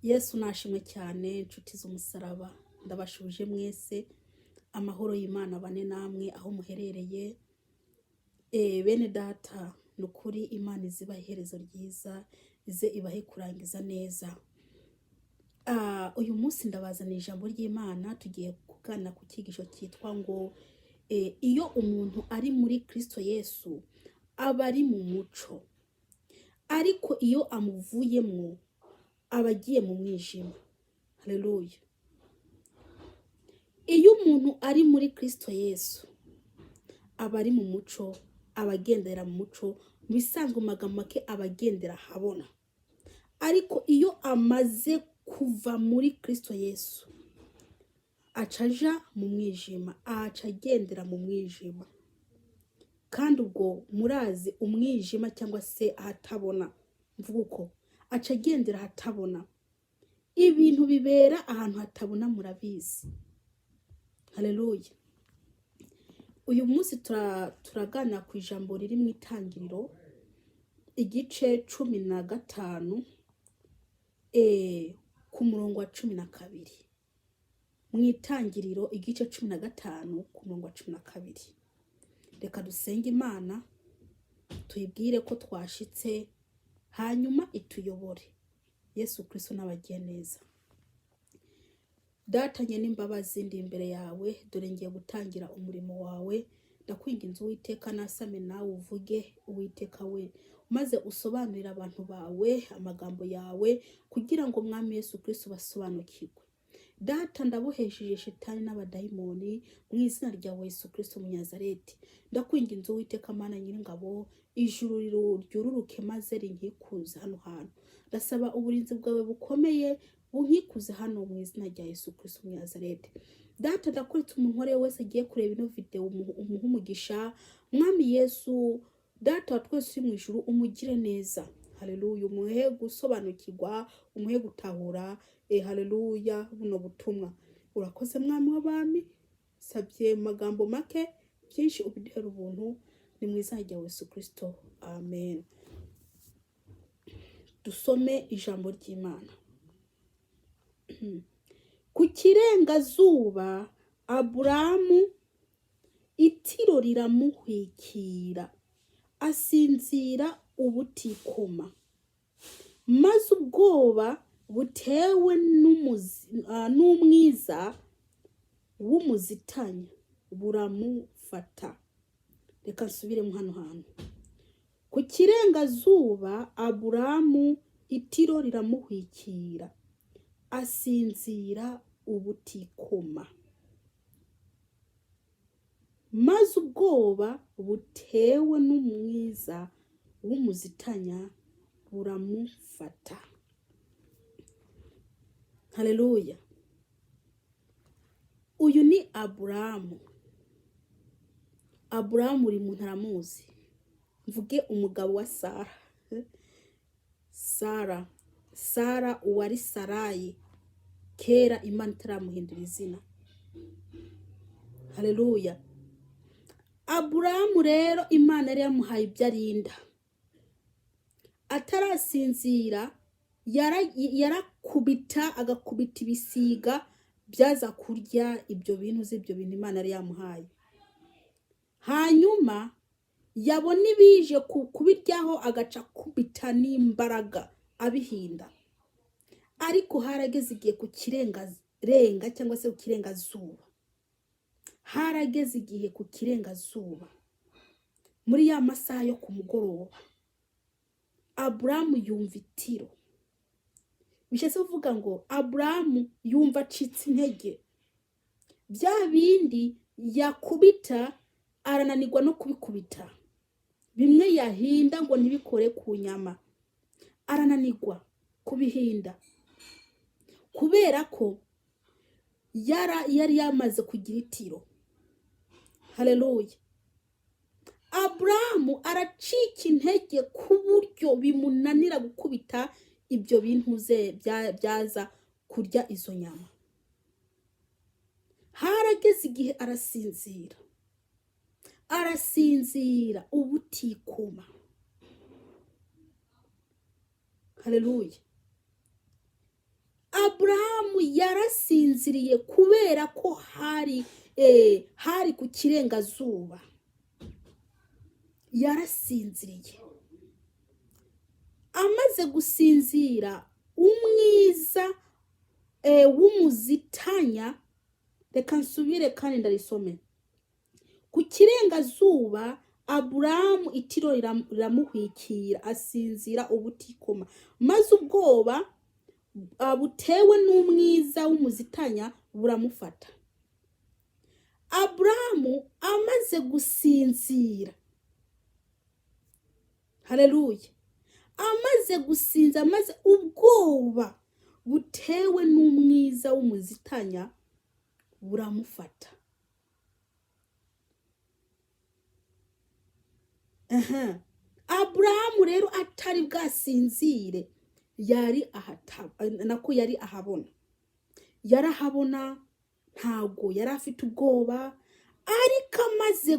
Yesu nashimwe cyane inshuti z'umusaraba, ndabashuje mwese amahoro y'Imana bane namwe aho muherereye. Bene data ni ukuri Imana izibaha iherezo ryiza, ize ibahe kurangiza neza. Uyu munsi ndabazana ijambo ry'Imana, tugiye kuganira ku cyigisho cyitwa ngo iyo umuntu ari muri Kristo Yesu aba ari mu muco, ariko iyo amuvuyemo aba agiye mu mwijima. Haleluya. Iyo umuntu ari muri Kristo Yesu aba ari mu muco, aba agendera mu muco, mu bisanzwe mu magambo make aba agendera ahabona. Ariko iyo amaze kuva muri Kristo Yesu aca aja mu mwijima, aca agendera mu mwijima. Kandi ubwo murazi umwijima cyangwa se ahatabona, mvuga uko aca agendera ahatabona. Ibintu bibera ahantu hatabona murabizi. Haleluya. Uyu munsi turaganira ku ijambo riri mu Itangiriro igice 15 ku murongo wa 12. Mu Itangiriro igice 15 ku murongo wa 12. Reka dusenge Imana tuyibwire ko twashitse, hanyuma ituyobore. Yesu Kristo nabagiye neza. Datanye n'imbabazi ndi imbere yawe, dore ngiye gutangira umurimo wawe. Ndakwinginze Uwiteka nasame nawe uvuge Uwiteka we, maze usobanurira abantu bawe amagambo yawe kugira ngo Mwami Yesu Kristo basobanukirwe. Data ndabohesheje shitani n'abadayimoni mu izina rya Yesu Kristo Munyazareti. Ndakwinginze Uwiteka Mana Nyiringabo, ijuru ryururuke maze rinkikuze hano hantu. Ndasaba uburinzi bwawe bukomeye bunkikuze hano mu izina rya Yesu Kristo Munyazareti. Data ndakuritse umuntu wese agiye kureba ino video umuha umugisha. Mwami Yesu, Data wa twese uri mu ijuru, umugire neza. Haleluya. Umuhe gusobanukirwa, umuhe gutahura. Haleluya. Buno butumwa urakoze Mwami w'abami, sabye magambo make byinshi ubidera ubuntu, ni mu izina rya Yesu Kristo. Amen. Dusome ijambo ry'Imana. Ku kirengazuba Aburamu itiro riramuhwikira, asinzira ubutikoma, maze ubwoba butewe n'umwiza w'umuzitanya buramufata. Reka nsubiremo hano hantu. Ku kirengazuba Aburamu itiro riramuhwikira, asinzira ubutikoma, maze ubwoba butewe n'umwiza w'umuzitanya buramufata. Haleluya. Uyu ni Aburamu. Aburamu uri muntu aramuzi, mvuge umugabo wa Sara uwari Sarayi kera Imana itaramuhindura izina. Haleluya. Aburamu rero Imana yari yamuhaye ibyo arinda. Atarasinzira yarakubita, agakubita ibisiga byaza kurya ibyo bintu Imana yari yamuhaye. Hanyuma yabona ibije kubiryaho agaca kubita n'imbaraga abihinda. Ariko harageze igihe ku kirenga cyangwa se ku kirengazuba. Harageze igihe ku kirengazuba, muri ya masaha yo ku mugoroba, Aburamu yumva itiro. Bishatse kuvuga ngo Aburamu yumva acitse intege. Bya bindi yakubita arananirwa no kubikubita. Bimwe yahinda ngo ntibikore ku nyama, arananirwa kubihinda kubera ko yari yamaze kugira itiro. Haleluya. Aburamu aracika intege ku buryo bimunanira gukubita ibyo bintu byaza kurya izo nyama. Harageze igihe arasinzira ubutikoma. Haleluya. Aburahamu yarasinziriye kubera ko hari ku kirengazuba. Yarasinziriye. Amaze gusinzira, umwiza w'umuzitanya, reka nsubire kandi ndarisome. Ku kirengazuba Aburahamu itiro riramuhwikira, asinzira ubutikoma, maze ubwoba butewe n'umwiza w'umuzitanya buramufata. Aburahamu amaze gusinzira, haleluya, amaze gusinza, maze ubwoba butewe n'umwiza w'umuzitanya buramufata. Aburahamu rero atari bwasinzire, yari ahabona. Yarahabona, ntago yari afite ubwoba, ariko amaze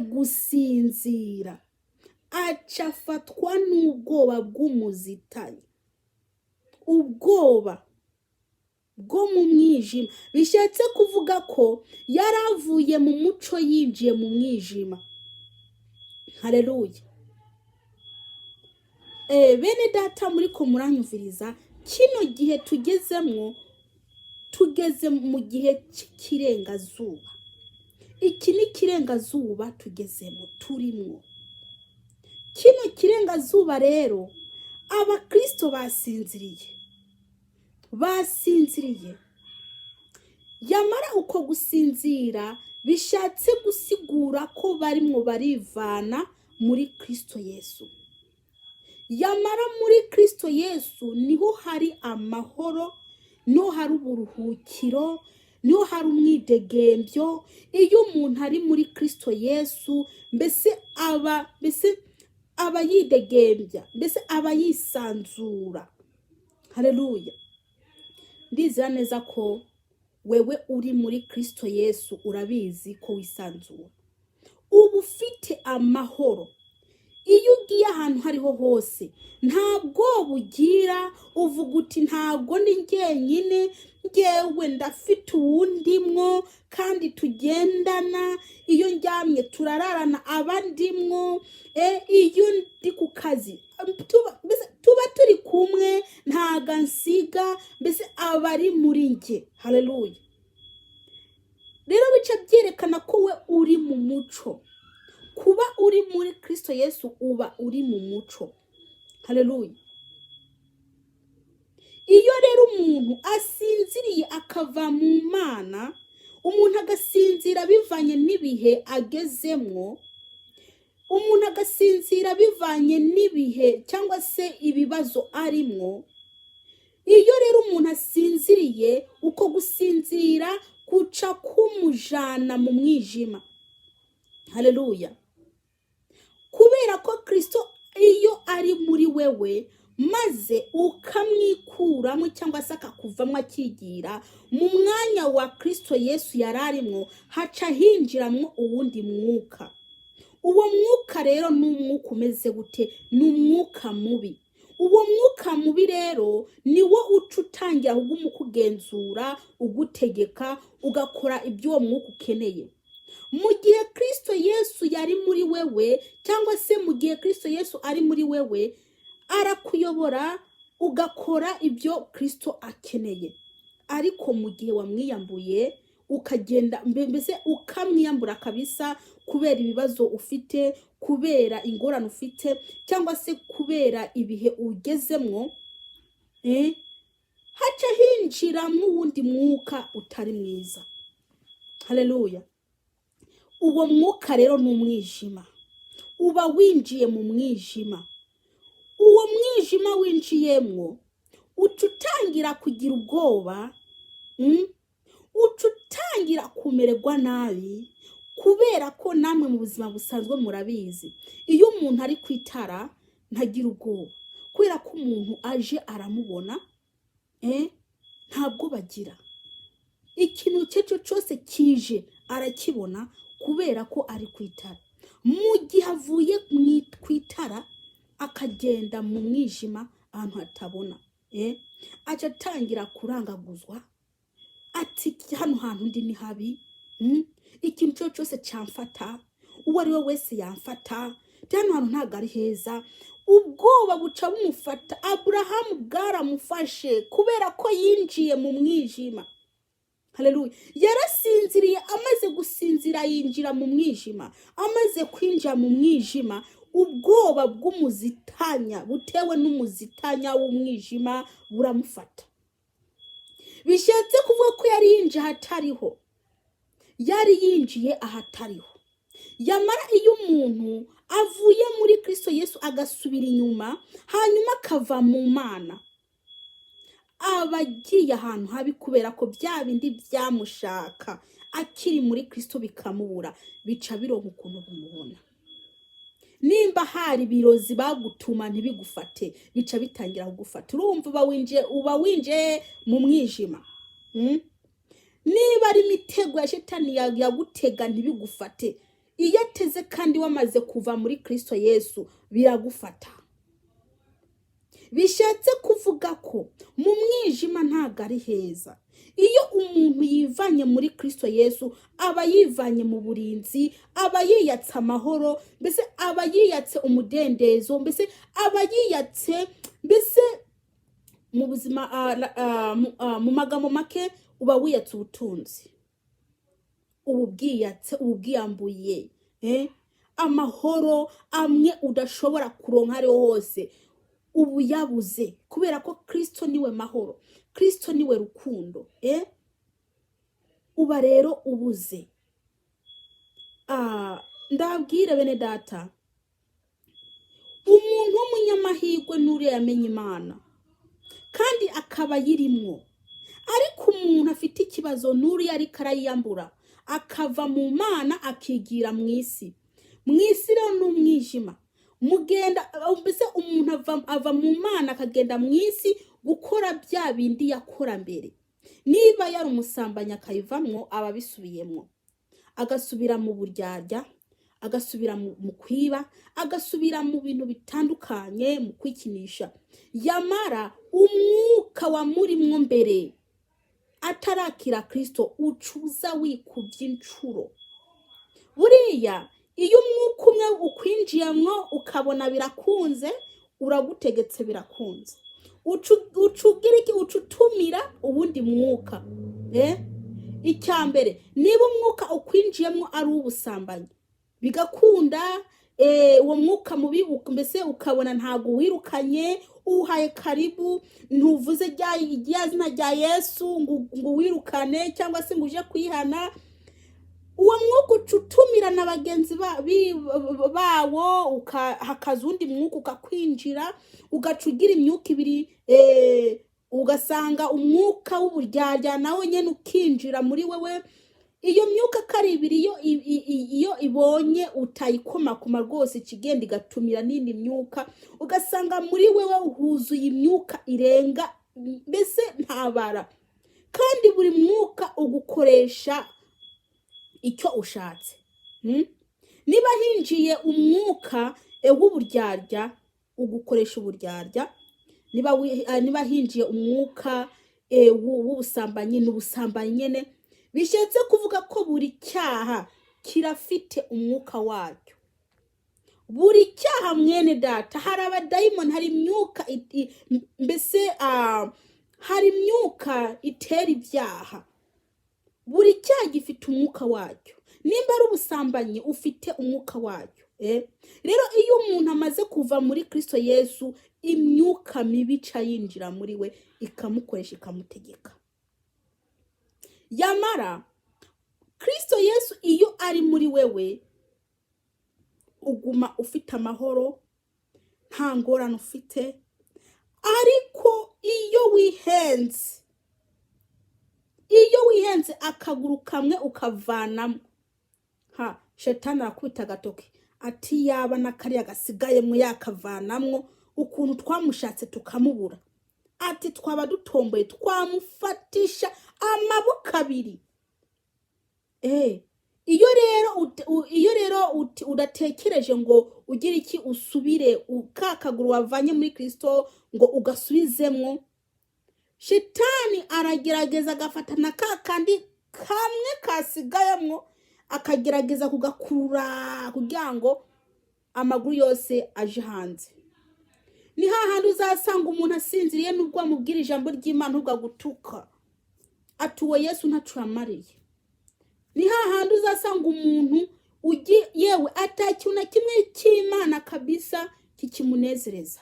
gusinzira acafatwa n'ubwoba bw'umuzitanya, ubwoba bwo mu mwijima. Bishatse kuvuga ko yaravuye mu muco yinjiye mu mwijima. Haleluya. Bene data muri ko muranyumviriza, kino gihe tugeze mu gihe cy'ikirengazuba. Iki ni kirengazuba tugezemo, turimwo. Kino kirengazuba rero abakristo basinziriye. Yamara uko gusinzira bishatse gusigura ko barimwo barivana muri Kristo Yesu. Yamara muri Kristo Yesu niho hari amahoro, niho hari uburuhukiro, niho hari umwidegembyo. Iyo umuntu ari muri Kristo Yesu, mbese aba yidegembya, mbese aba yisanzura. Haleluya. Ndizera neza ko wewe uri muri Kristo Yesu urabizi ko wisanzura. Ubu ufite amahoro. Iyo ugiye ahantu hariho hose, ntabwo bugira uvuga uti ntabwo ni njyenyine, ngewe ndafite uwundimwo kandi tugendana, iyo njyamye turararana abandimwo, iyo ndi ku kazi tuba turi kumwe, ntaga nsiga, mbese abari muri nge. Haleluya. Rero bica byerekana ko we uri mu muco. Kuba uri muri Kristo Yesu uba uri mu muco. Haleluya. Iyo rero umuntu asinziriye akava mu Mana, umuntu agasinzira bivanye n'ibihe agezemwo, umuntu agasinzira bivanye n'ibihe cyangwa se ibibazo arimwo. Iyo rero umuntu asinziriye, uko gusinzira kuca kumujana mu mwijima. Haleluya. Kubera ko Kristo iyo ari muri wewe, maze ukamwikuramo cyangwa se akakuvamo akigira mu mwanya wa Kristo Yesu yararimwo, haca hinjiramwo uwundi mwuka. Uwo mwuka rero ni umwuka umeze gute? Ni umwuka mubi. Uwo mwuka mubi rero niwo uca utangira kugenzura, ugutegeka, ugakora ibyo uwo mwuka ukeneye. Mu gihe Kristo Yesu yari muri wewe, cyangwa se mu gihe Kristo Yesu ari muri wewe, arakuyobora ugakora ibyo Kristo akeneye. Ariko mu gihe wamwiyambuye ukagenda, mbese ukamwiyambura kabisa, kubera ibibazo ufite, kubera ingorane ufite, cyangwa se kubera ibihe ugezemwo, haca hinjiramo uwundi mwuka utari mwiza. Haleluya. Uwo mwuka rero ni umwijima. Uba winjiye mu mwijima. Uwo mwijima winjiyemwo uca utangira kugira ubwoba, uca utangira kumererwa nabi, kubera ko namwe mu buzima busanzwe murabizi. Iyo umuntu ari kwitara ntagira ubwoba, kubera ko umuntu aje aramubona, ntabwo bagira. Ikintu cyeco cyose kije arakibona, kubera ko ari kwitara. Mu gihe avuye kwitara akagenda mu mwijima, ahantu hatabona, aca atangira kurangaguzwa ati hano hantu ndi ni habi, ikintu cyo cyose cyamfata, uwo ari we wese yamfata, hano hantu ntabwo ari heza. Ubwoba buca bumufata. Aburahamu bwaramufashe kubera ko yinjiye mu mwijima. Haleluya. Yarasinziriye, amaze gusinzira yinjira mu mwijima. Amaze kwinjira mu mwijima, ubwoba bw'umuzitanya butewe n'umuzitanya w'umwijima buramufata. Bishatse kuvuga ko yari yinjiye ahatariho. Yari yinjiye ahatariho. Yamara iyo umuntu avuye muri Kristo Yesu agasubira inyuma, hanyuma akava mu Mana, abagiye ahantu habi kubera ko bya bindi byamushaka akiri muri Kristo bikamubura, bica bironka ukuntu bimubona. Nimba hari birozi bagutuma ntibigufate, bica bitangira kugufata. Urumva uba winjiye mu mwijima. Niba ari imitego ya shetani yagutega ntibigufate, iyo ateze kandi wamaze kuva muri Kristo Yesu biragufata. Bishatse kuvuga ko mu mwijima ntago ari heza. Iyo umuntu yivanye muri Kristo Yesu aba yivanye mu burinzi, aba yiyatse amahoro, mbese aba yiyatse umudendezo, mbese aba yiyatse, mbese mu buzima mu magambo make uba wiyatse ubutunzi, ubwiyatse, ubwiyambuye, amahoro amwe udashobora kuronka ari hose ubu yabuze, kubera ko Kristo niwe mahoro, Kristo niwe rukundo. Uba rero ubuze. Ndabwire bene data, umuntu w'umunyamahirwe n'uriya yamenye Imana kandi akaba yirimwo, ariko umuntu afite ikibazo n'uriya ariko arayiyambura akava mu Mana akigira mu isi. Mu isi rero n'umwijima mugenda, mbese umuntu ava mu Mana akagenda mu isi gukora bya bindi yakora mbere. Niba yari umusambanyi akayivamwo, aba bisubiyemwo, agasubira mu buryarya, agasubira mu kwiba, agasubira mu bintu bitandukanye, mu kwikinisha. Yamara umwuka wamurimwo mbere atarakira Kristo ucuza wikubye incuro. Buriya iyo umwuka umwe ukwinjiyemwo ukabona birakunze, uragutegetse birakunze, ucutumira ubundi mwuka. Icyambere, niba umwuka ukwinjiyemwo ari ubusambanyi bigakunda, uwo mwuka mubi mbese ukabona ntago wirukanye, uhaye karibu, ntuvuze rya zina rya Yesu ngo wirukane cyangwa se ngo uje kwihana, uwo mwuka ucutumira na bagenzi bawo, hakaza undi mwuka ukakwinjira, ugacugira imyuka ibiri, ugasanga umwuka w'uburyarya nawe nyene ukinjira muri wewe. Iyo myuka kari ibiri iyo ibonye utayikomakoma rwose ikigenda igatumira n'indi myuka, ugasanga muri wewe huzuye imyuka irenga, mbese ntabara, kandi buri mwuka ugukoresha icyo ushatse. Niba hinjiye umwuka w'uburyarya ugukoresha uburyarya, niba hinjiye umwuka w'ubusambanyi n'ubusambanyi nyene. Bishatse kuvuga ko buri cyaha kirafite umwuka wacyo. Buri cyaha mwene data, hari abadayimoni, hari imyuka mbese hari imyuka itera ibyaha. Buri cyaha gifite umwuka wacyo. Nimba ari ubusambanyi ufite umwuka wacyo. Rero iyo umuntu amaze kuva muri Kristo Yesu, imyuka mibi ca yinjira muri we ikamukoresha ikamutegeka. Yamara Kristo Yesu iyo ari muri wewe uguma ufite amahoro, nta ngorane ufite. Ariko iyo wihenze akaguru kamwe ukavanamo, shetani arakubita agatoke ati yaba nakariya gasigayemwo yakavanamwo, ukuntu twamushatse tukamubura, ati twaba dutomboye twamufatisha amaboko abiri. iyo rero udatekereje ngo ugire iki usubire ukakaguru wavanye muri Kristo ngo ugasubizemwo, shitani aragerageza agafatana kandi kamwe kasigayemwo akagerageza kugakurura kugira ngo amaguru yose aje hanze. Ni hahandi uzasanga umuntu asinziriye nubwo amubwira ijambo ry'Imana ugagutuka atuwe Yesu ntacuramariye. Ni hahandi uzasanga umuntu yewe atakintu na kimwe cy'Imana kabisa kikimunezereza.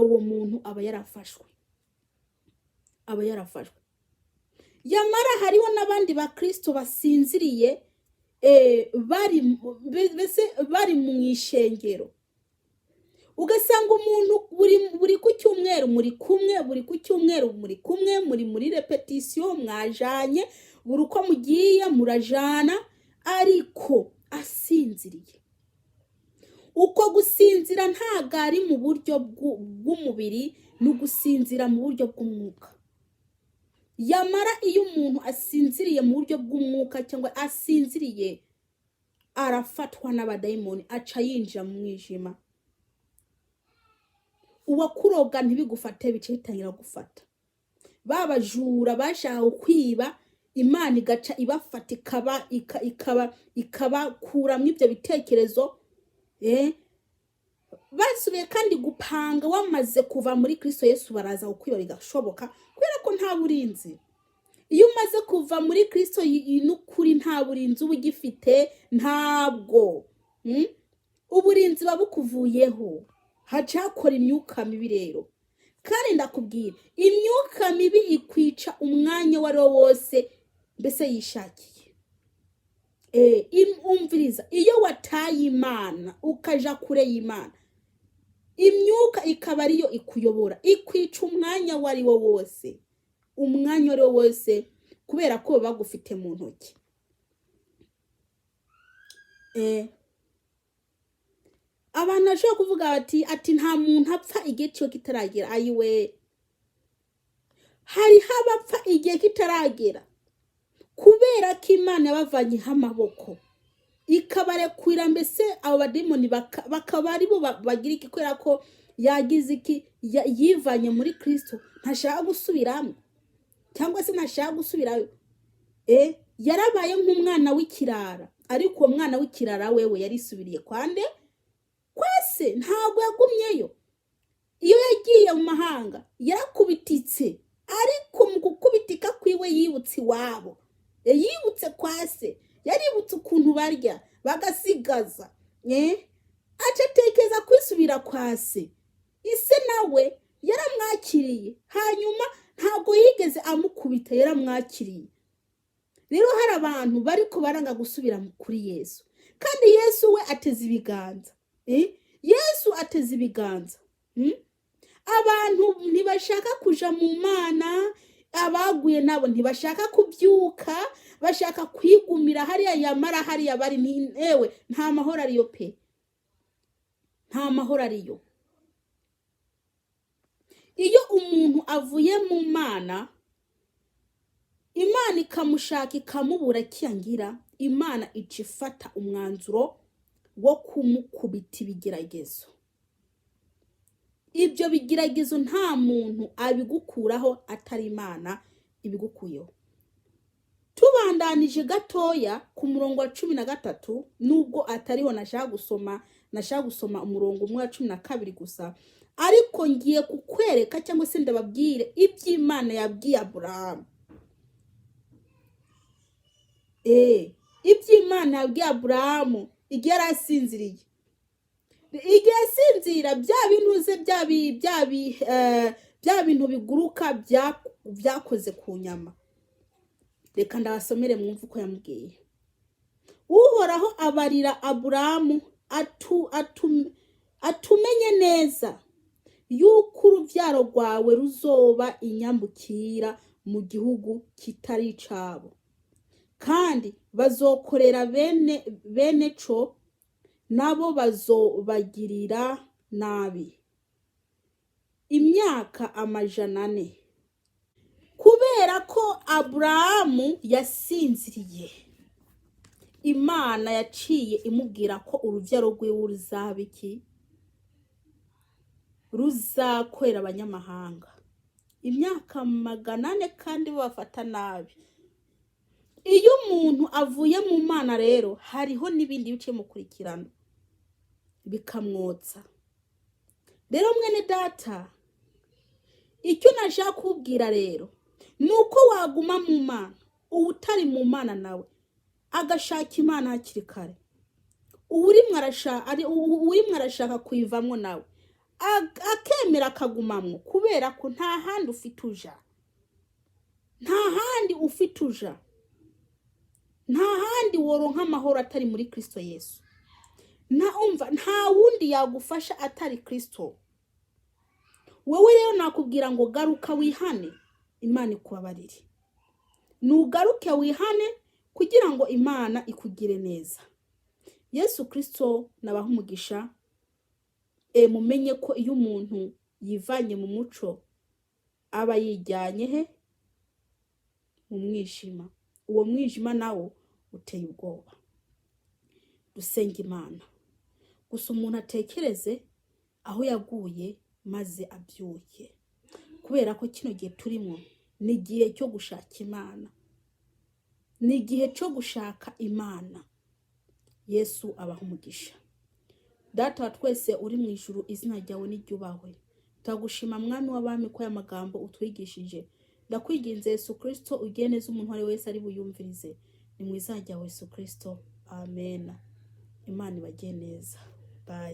Uwo muntu aba yarafashwe. Yamara hariho n'abandi ba Kristo basinziriye bari mu ishengero. Ugasanga umuntu buri ku cyumweru muri kumwe, muri muri repetition mwajanye, buri uko mugiye murajana ariko asinziriye. Uko gusinzira ntago ari mu buryo bw'umubiri, no gusinzira mu buryo bw'umwuka. Yamara iyo umuntu asinziriye mu buryo bw'umwuka cyangwa asinziriye arafatwa n'abadayimoni aca yinjira mu mwijima. Uwakuroga ntibigufate bice bitangira gufata. Babajura bashaka kwiba, Imana igaca ibafata ikabakuramwo ibyo bitekerezo. Basubiye kandi gupanga wamaze kuva muri Kristo Yesu baraza kukwiba bigashoboka kubera ko nta burinzi. Iyo umaze kuva muri Kristo n'ukuri nta burinzi uba ugifite, ntabwo uburinzi babukuvuyeho. Hacakora imyuka mibi rero. Kandi ndakubwira, imyuka mibi ikwica umwanya wari wose mbese yishakiye. Umviriza, iyo wataye Imana ukaja kure y'Imana, imyuka ikaba ariyo ikuyobora, ikwica umwanya wari wose. Umwanya wari wose kubera ko bagufite mu ntoki. Abantu ashobora kuvuga ati nta muntu apfa igihe cyo kitaragera. Ayiwe, hari habapfa igihe kitaragera kubera ko Imana yabavanyeho amaboko ikabarekwira, mbese abo bademoni bakaba ari bo bagira iki kubera ko yagize iki yivanye muri Kristo, ntashaka gusubiramo cyangwa se ntashaka gusubirayo. Yarabaye nk'umwana w'ikirara, ariko uwo mwana w'ikirara wewe yarisubiriye kwande kwase, ntabwo yagumyeyo. Iyo yagiye mu mahanga yarakubititse, ariko mu gukubitika kwiwe yibutse iwabo, yibutse kwase, yaributse ukuntu barya bagasigaza. Acatekeza kwisubira kwase. Ise nawe yaramwakiriye, hanyuma ntabwo yigeze amukubita, yaramwakiriye. Rero hari abantu bariko baranga gusubira kuri Yesu, kandi Yesu we ateze ibiganza. Yesu ateze ibiganza. Abantu ntibashaka kuja mu Mana, abaguye nabo ntibashaka kubyuka, bashaka kwigumira hariya. Yamara hariya bari ewe nta mahoro ariyo pe, nta mahoro ariyo. Iyo umuntu avuye mu Mana, Imana ikamushaka ikamubura kiyangira, Imana icifata umwanzuro wo kumukubita ibigeragezo. Ibyo bigeragezo nta muntu abigukuraho atari Imana ibigukuyeho. Tubandanije gatoya ku murongo wa 13, nubwo atariho nashaka gusoma umurongo umwe wa 12 gusa, ariko ngiye kukwereka cyangwa se ndababwire iby'Imana yabwiye Aburahamu. Iby'Imana yabwiye Aburahamu igihe yarasinziriye. Igihe asinzira bya bintuze bya bintu biguruka byakoze ku nyama. Reka ndabasomere mwumve uko yambwiye. Uhoraho abarira Aburahamu atumenye neza yuko urubyaro rwawe ruzoba inyambukira mu gihugu kitari icabo, kandi bazokorera bene co, nabo bazobagirira nabi imyaka 400. Kubera ko Aburahamu yasinziriye, Imana yaciye imubwira ko uruvyaro rwiwe ruzaba iki? Ruzakwera abanyamahanga imyaka 400 kandi bafata nabi. Iyo umuntu avuye mu Mana rero hariho n'ibindi bice mukurikirana bikamwotsa. Rero mwene data, icyo nashaka kubwira rero nuko waguma mu Mana, utari mu Mana nawe agashaka Imana hakiri kare. Urimwe arashaka kuyivamwo nawe akemera akagumamwo, kubera ko nta handi ufite uja, nta handi ufite uja, nta handi woronka amahoro atari muri Kristo Yesu. Nta wundi yagufasha atari Kristo. Wewe rero nakubwira ngo garuka wihane, Imana ikubabarire. Nugaruke wihane kugira ngo Imana ikugire neza. Yesu Kristo nabaha umugisha. Mumenye ko iyo umuntu yivanye mu muco aba yijyanye he? Mu mwijima. Uwo mwijima nawo uteye ubwoba. Dusenge Imana. Gusa umuntu atekereze aho yaguye maze abyuke. Kubera ko kino gihe turimo ni igihe cyo gushaka Imana. Ni igihe cyo gushaka Imana. Yesu abaha umugisha. Data wa twese uri mu ijuru, izina ryawe niryubahwe. Tagushima mwami w'abami ko aya magambo utwigishije. Ndakwinginze Yesu Kristo ugiye neza umuntu wari wese ari buyumvirize. Ni mu izina rya Yesu Kristo. Amen. Imana ibagiye neza. Bye.